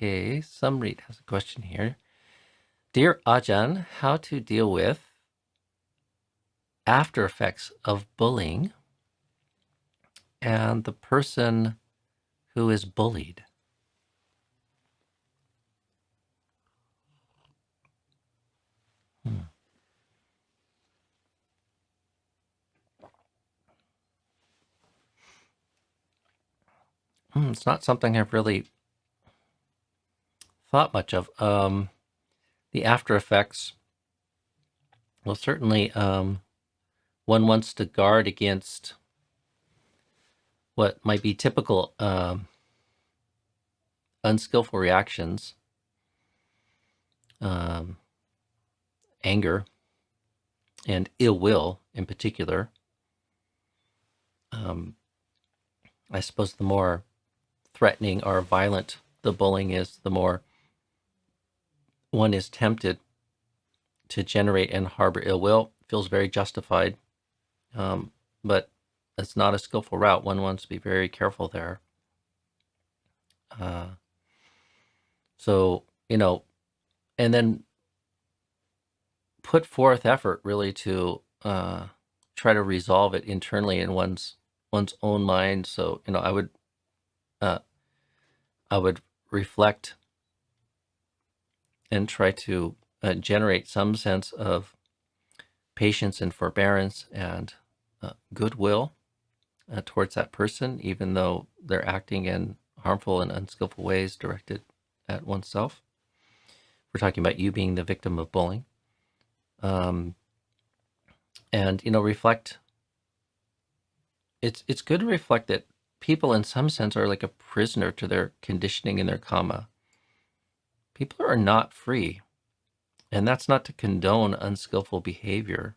Okay, Samrit has a question here. Dear Ajahn, how to deal with after effects of bullying and the person who is bullied? It's not something I've really thought much of. The after effects, well, certainly one wants to guard against what might be typical unskillful reactions, anger, and ill will in particular. I suppose the more threatening or violent the bullying is, the more one is tempted to generate and harbor ill will. Feels very justified, but it's not a skillful route. One wants to be very careful there. So, and then put forth effort really to try to resolve it internally in one's own mind. So, I would reflect and try to generate some sense of patience and forbearance and goodwill towards that person, even though they're acting in harmful and unskillful ways directed at oneself. We're talking about you being the victim of bullying. And, reflect. It's good to reflect that people in some sense are like a prisoner to their conditioning and their karma. People are not free. And that's not to condone unskillful behavior,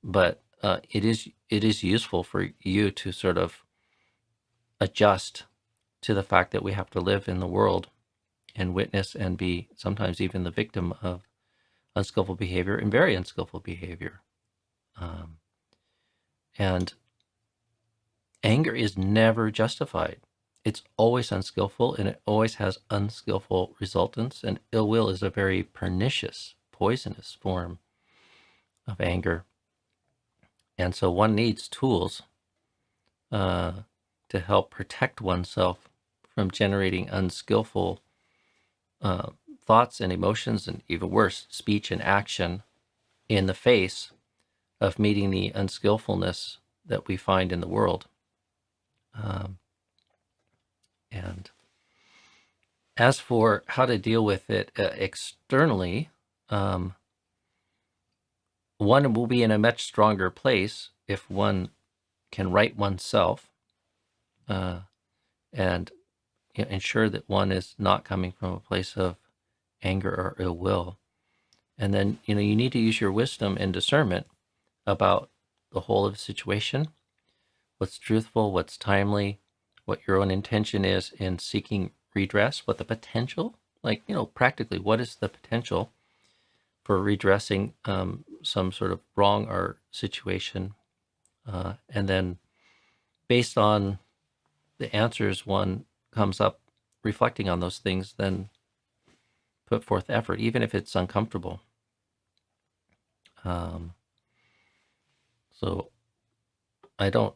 but it is useful for you to sort of adjust to the fact that we have to live in the world and witness and be sometimes even the victim of unskillful behavior and very unskillful behavior. And anger is never justified. It's always unskillful, and it always has unskillful resultants, and ill will is a very pernicious, poisonous form of anger. And so one needs tools to help protect oneself from generating unskillful thoughts and emotions, and even worse, speech and action in the face of meeting the unskillfulness that we find in the world. And as for how to deal with it externally, one will be in a much stronger place if one can right oneself and ensure that one is not coming from a place of anger or ill will. And then, you need to use your wisdom and discernment about the whole of the situation, what's truthful, what's timely, what your own intention is in seeking redress, what the potential, practically, what is the potential for redressing some sort of wrong or situation. And then based on the answers one comes up reflecting on those things, then put forth effort, even if it's uncomfortable. So I don't,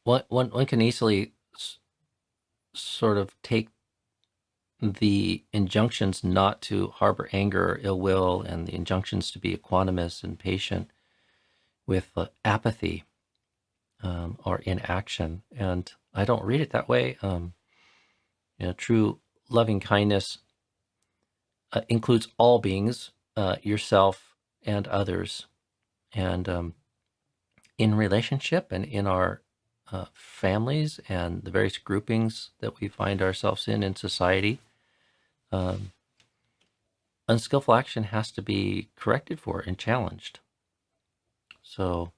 one can easily sort of take the injunctions not to harbor anger or ill will and the injunctions to be equanimous and patient with apathy or inaction. And I don't read it that way. True loving kindness includes all beings, yourself and others, and in relationship and in our families and the various groupings that we find ourselves in society. Unskillful action has to be corrected for and challenged. So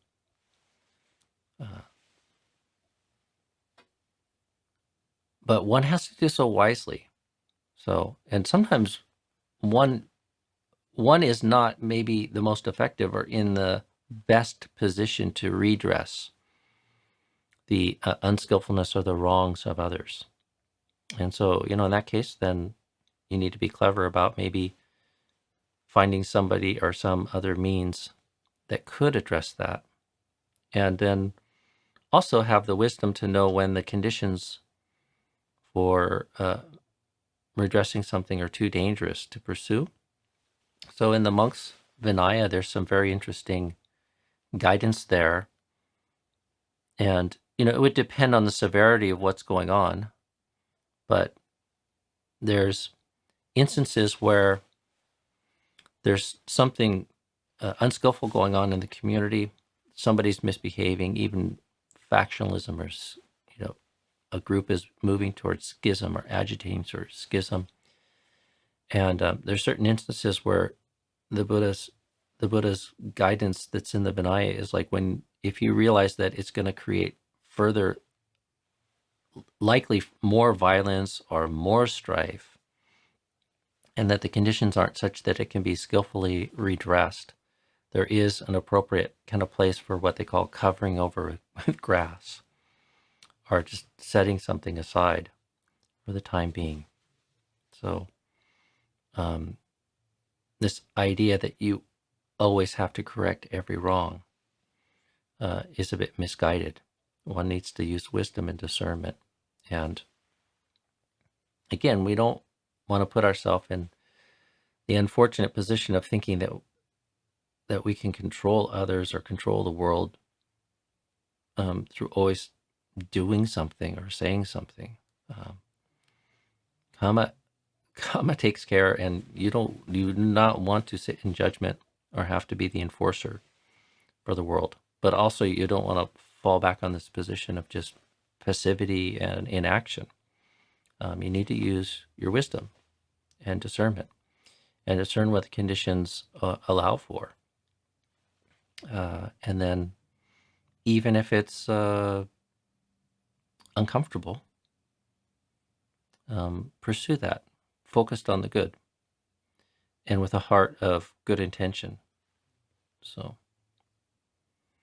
but one has to do so wisely. So, and sometimes one is not maybe the most effective or in the best position to redress the unskillfulness or the wrongs of others. And so, in that case, then you need to be clever about maybe finding somebody or some other means that could address that. And then also have the wisdom to know when the conditions for redressing something are too dangerous to pursue. So in the monk's Vinaya, there's some very interesting guidance there. And, it would depend on the severity of what's going on. But there's instances where there's something unskillful going on in the community. Somebody's misbehaving, even factionalism, or a group is moving towards schism or agitating towards schism. And there's certain instances where the Buddha's guidance that's in the Vinaya is like if you realize that it's going to create further, likely more violence or more strife, and that the conditions aren't such that it can be skillfully redressed, there is an appropriate kind of place for what they call covering over with grass, or just setting something aside for the time being. So this idea that you always have to correct every wrong is a bit misguided. One needs to use wisdom and discernment. And again, we don't want to put ourselves in the unfortunate position of thinking that we can control others or control the world through always doing something or saying something. Karma takes care, and you do not want to sit in judgment or have to be the enforcer for the world. But also, you don't want to fall back on this position of just passivity and inaction. You need to use your wisdom and discernment, and discern what the conditions allow for. And then, even if it's uncomfortable, pursue that, focused on the good, and with a heart of good intention. So